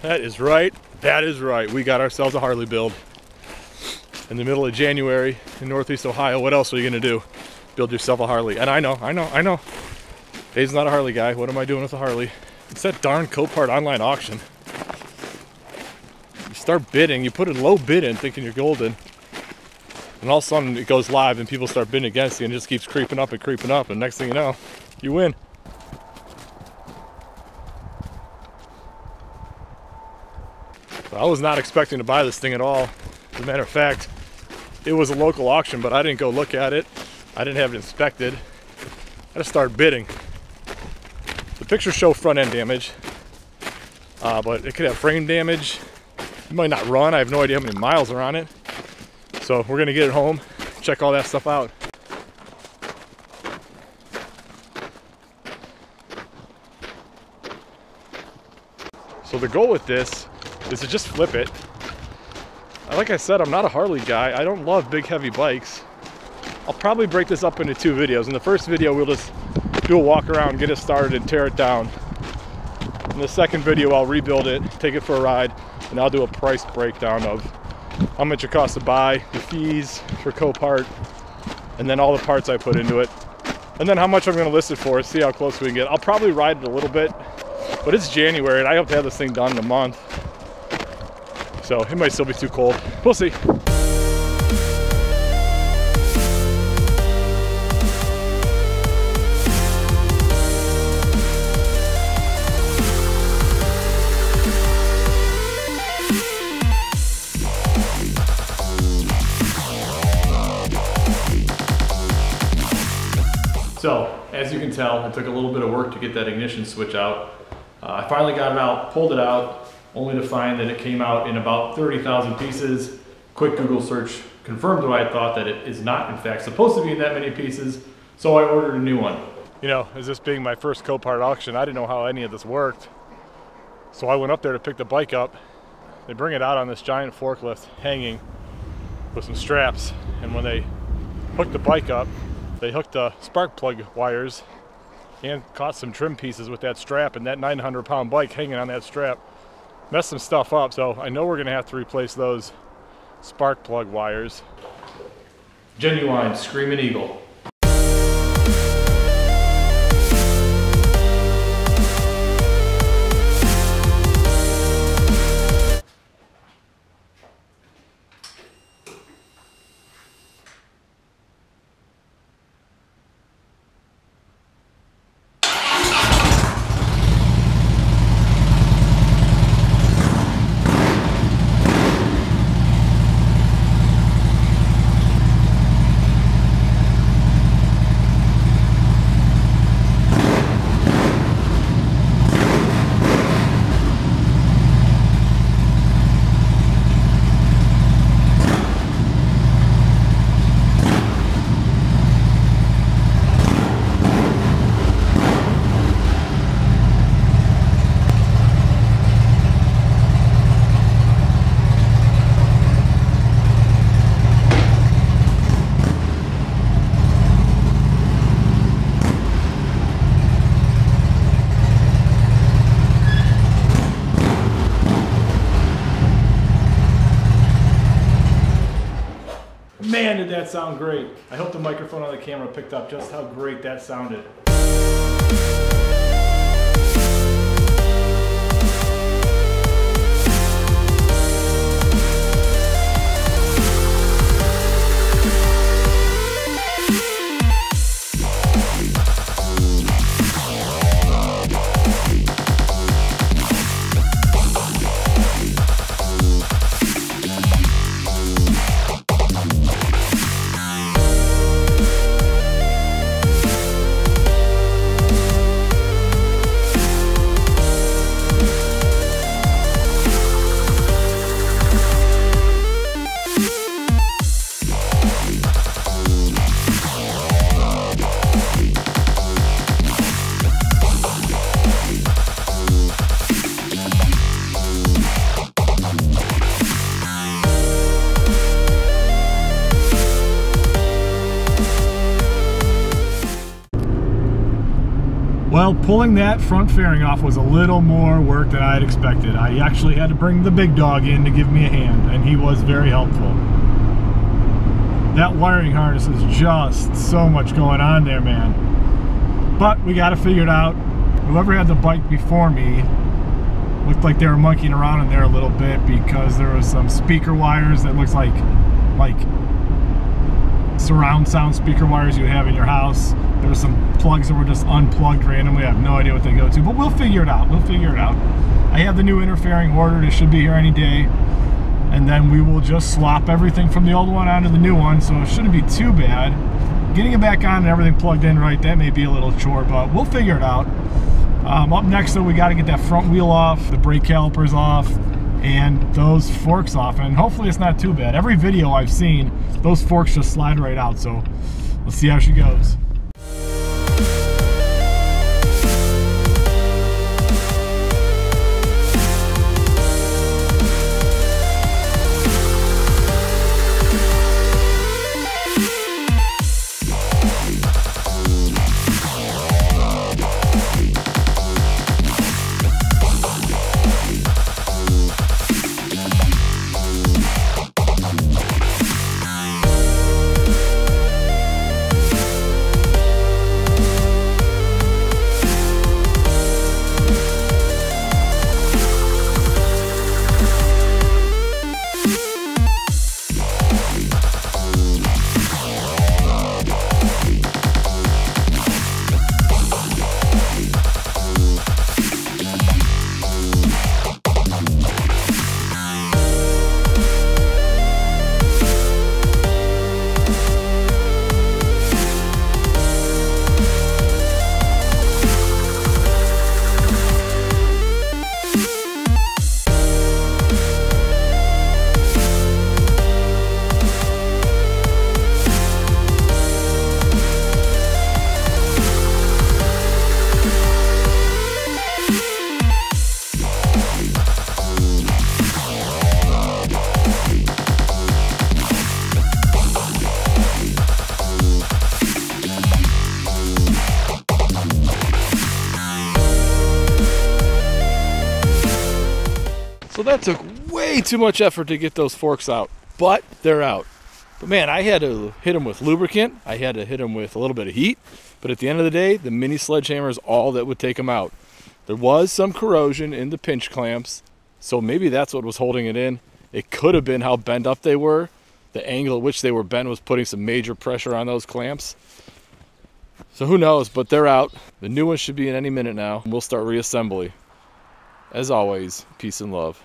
That is right. That is right. We got ourselves a Harley build. In the middle of January in Northeast Ohio. What else are you gonna do? Build yourself a Harley. And I know. Dave's not a Harley guy. What am I doing with a Harley? It's that darn Copart online auction. You start bidding, you put a low bid in thinking you're golden. And all of a sudden it goes live and people start bidding against you and it just keeps creeping up. And next thing you know, you win. So I was not expecting to buy this thing at all. As a matter of fact, it was a local auction, but I didn't go look at it. I didn't have it inspected. I just started bidding. The pictures show front end damage, but it could have frame damage. It might not run. I have no idea how many miles are on it. So we're gonna get it home, check all that stuff out. So the goal with this is to just flip it. Like I said, I'm not a Harley guy. I don't love big heavy bikes. I'll probably break this up into 2 videos. In the first video, we'll just do a walk around, get it started and tear it down. In the second video, I'll rebuild it, take it for a ride, and I'll do a price breakdown of how much it costs to buy, the fees for Copart, and then all the parts I put into it. And then how much I'm gonna list it for, see how close we can get. I'll probably ride it a little bit, but it's January and I hope to have this thing done in a month. So it might still be too cold. We'll see. So, as you can tell, it took a little bit of work to get that ignition switch out. I finally got it out, pulled it out, only to find that it came out in about 30,000 pieces. Quick Google search confirmed what I thought, that it is not in fact supposed to be in that many pieces, so I ordered a new one. You know, as this being my first Copart auction, I didn't know how any of this worked. So I went up there to pick the bike up. They bring it out on this giant forklift hanging with some straps, and when they hooked the bike up, they hooked the spark plug wires and caught some trim pieces with that strap, and that 900-pound bike hanging on that strap messed some stuff up. So I know we're gonna have to replace those spark plug wires. Genuine Screaming Eagle. Man, did that sound great. I hope the microphone on the camera picked up just how great that sounded. Pulling that front fairing off was a little more work than I had expected. I actually had to bring the big dog in to give me a hand, and he was very helpful. That wiring harness is just so much going on there, man. But we got to figure it out. Whoever had the bike before me looked like they were monkeying around in there a little bit, because there was some speaker wires that looks like surround sound speaker wires you have in your house. There were some plugs that were just unplugged randomly. I have no idea what they go to, but we'll figure it out. We'll figure it out. I have the new interfering ordered. It should be here any day. And then we will just swap everything from the old one onto the new one, so it shouldn't be too bad. Getting it back on and everything plugged in right, that may be a little chore, but we'll figure it out. Up next though, we got to get that front wheel off, the brake calipers off, and those forks off, and hopefully it's not too bad. Every video I've seen, those forks just slide right out, so let's see how she goes. So that took way too much effort to get those forks out, but they're out. But man, I had to hit them with lubricant. I had to hit them with a little bit of heat. But at the end of the day, the mini sledgehammer is all that would take them out. There was some corrosion in the pinch clamps, so maybe that's what was holding it in. It could have been how bent up they were. The angle at which they were bent was putting some major pressure on those clamps. So who knows, but they're out. The new one should be in any minute now. We'll start reassembly. As always, peace and love.